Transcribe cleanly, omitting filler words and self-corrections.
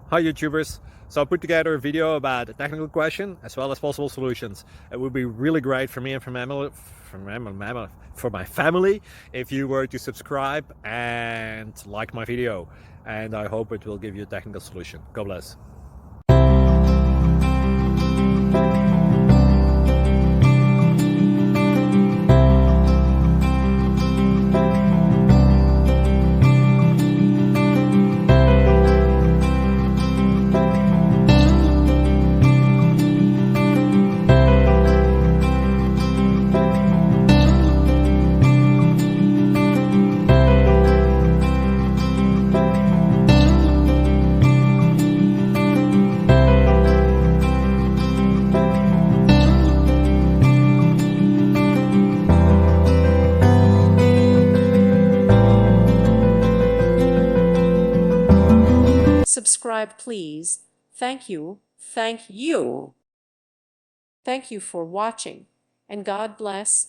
Hi YouTubers! So I put together a video about a technical question as well as possible solutions. It would be really great for me and for my family if you were to subscribe and like my video, and I hope it will give you a technical solution. God bless. Subscribe, please. Thank you. Thank you. Thank you for watching, and God bless.